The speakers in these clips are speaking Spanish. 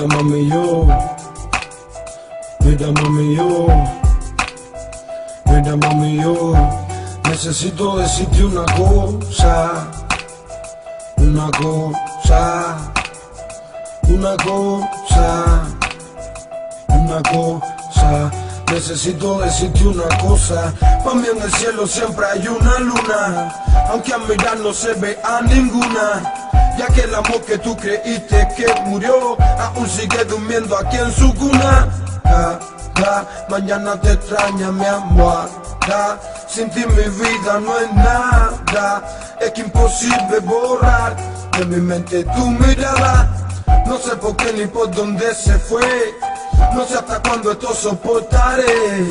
mami yo, mira mami yo, mira mami yo, necesito decirte una cosa, una cosa, una cosa, una cosa. Necesito decirte una cosa, pa' mí en el cielo siempre hay una luna, aunque a mirar no se ve a ninguna, ya que el amor que tú creíste que murió, aún sigue durmiendo aquí en su cuna. Mañana te extraña mi amor, sin ti mi vida no es nada, es que imposible borrar de mi mente tu mirada. No sé por qué ni por dónde se fue, no sé hasta cuándo esto soportaré,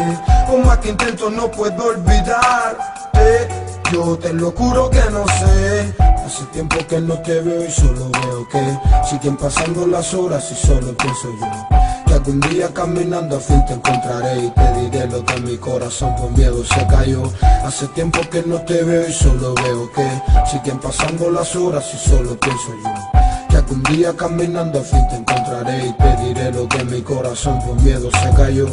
por más que intento no puedo olvidarte, yo te lo juro que no sé. Hace tiempo que no te veo y solo veo que siguen pasando las horas y solo pienso yo que algún día caminando al fin te encontraré y te diré lo que mi corazón por miedo se cayó. Hace tiempo que no te veo y solo veo que siguen pasando las horas y solo pienso yo que algún día caminando al fin te encontraré y te diré lo que mi corazón por miedo se cayó.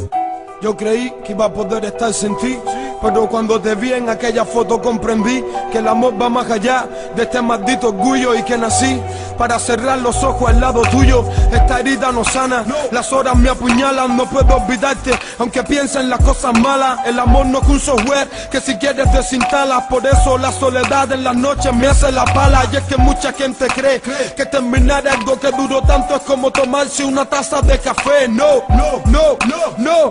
Yo creí que iba a poder estar sin ti, pero cuando te vi en aquella foto comprendí que el amor va más allá de este maldito orgullo y que nací para cerrar los ojos al lado tuyo. Esta herida no sana, las horas me apuñalan, no puedo olvidarte, aunque piense en las cosas malas. El amor no es un software que si quieres desinstalas, por eso la soledad en las noches me hace la pala. Y es que mucha gente cree que terminar algo que duró tanto es como tomarse una taza de café. No,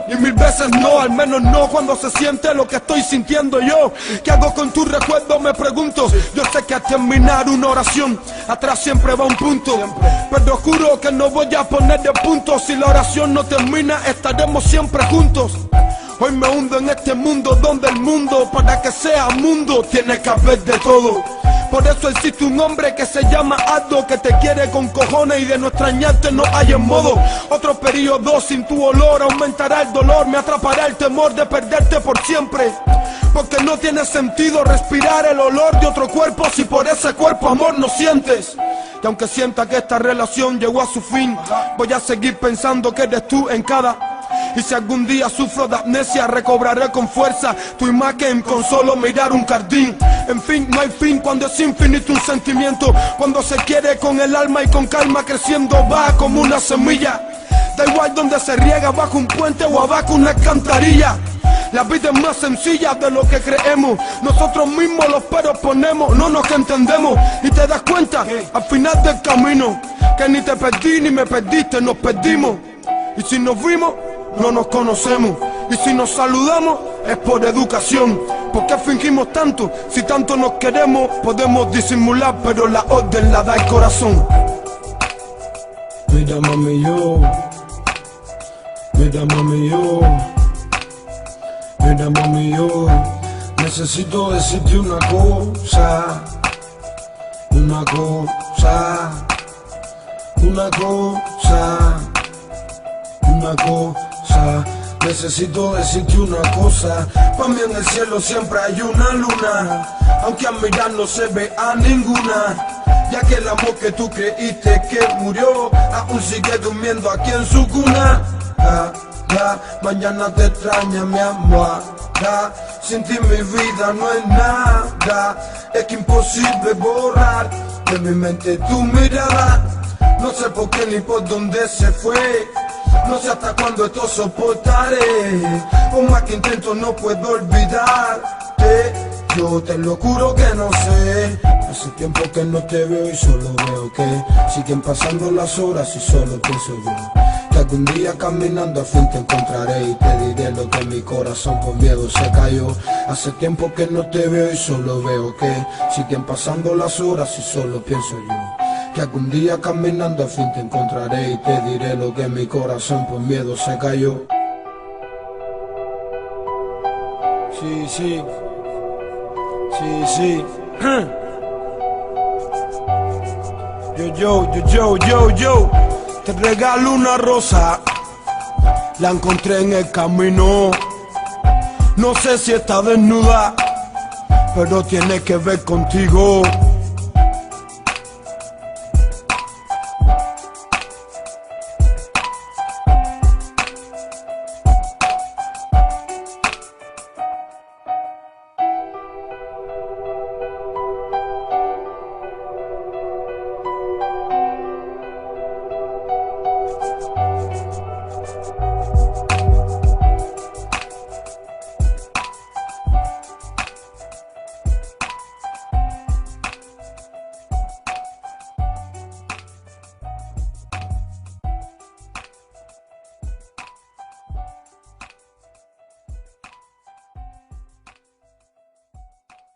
y mil veces no, al menos no cuando se siente lo que estoy sintiendo yo. ¿Qué hago con tu recuerdo? Me pregunto. Yo sé que al terminar una oración atrás siempre va un punto, pero juro que no voy a poner de punto. Si la oración no termina, estaremos siempre juntos. Hoy me hundo en este mundo donde el mundo, para que sea mundo, tiene que haber de todo. Por eso existe un hombre que se llama Aldo, que te quiere con cojones y de no extrañarte no hay en modo. Otro periodo sin tu olor aumentará el dolor, me atrapará el temor de perderte por siempre. Porque no tiene sentido respirar el olor de otro cuerpo si por ese cuerpo amor no sientes. Y aunque sienta que esta relación llegó a su fin, voy a seguir pensando que eres tú en cada. Y si algún día sufro de amnesia, recobraré con fuerza tu imagen con solo mirar un jardín. En fin, no hay fin cuando es infinito un sentimiento, cuando se quiere con el alma y con calma creciendo va como una semilla. Da igual donde se riega, bajo un puente o abajo una alcantarilla. La vida es más sencilla de lo que creemos, nosotros mismos los peros ponemos, no nos entendemos. Y te das cuenta al final del camino que ni te perdí ni me perdiste, nos perdimos. Y si nos vimos, no nos conocemos. Y si nos saludamos, es por educación. ¿Por qué fingimos tanto? Si tanto nos queremos, podemos disimular, pero la orden la da el corazón. Mira mami yo, mira mami yo, mira mami yo, necesito decirte una cosa, una cosa, una cosa, una cosa. Necesito decirte una cosa, pa' mí en el cielo siempre hay una luna, aunque a mirar no se ve a ninguna, ya que el amor que tú creíste que murió, aún sigue durmiendo aquí en su cuna. Mañana te extraña mi amor, sin ti mi vida no es nada, es que imposible borrar de mi mente tu mirada. No sé por qué ni por dónde se fue, no sé hasta cuándo esto soportaré, por más que intento no puedo olvidarte, yo te lo juro que no sé. Hace tiempo que no te veo y solo veo que siguen pasando las horas y solo pienso yo que algún día caminando al fin te encontraré y te diré lo que mi corazón por miedo se cayó. Hace tiempo que no te veo y solo veo que siguen pasando las horas y solo pienso yo que algún día caminando al fin te encontraré y te diré lo que mi corazón por miedo se cayó. Sí, sí, sí, sí. Yo, te regalo una rosa, la encontré en el camino. No sé si está desnuda, pero tiene que ver contigo.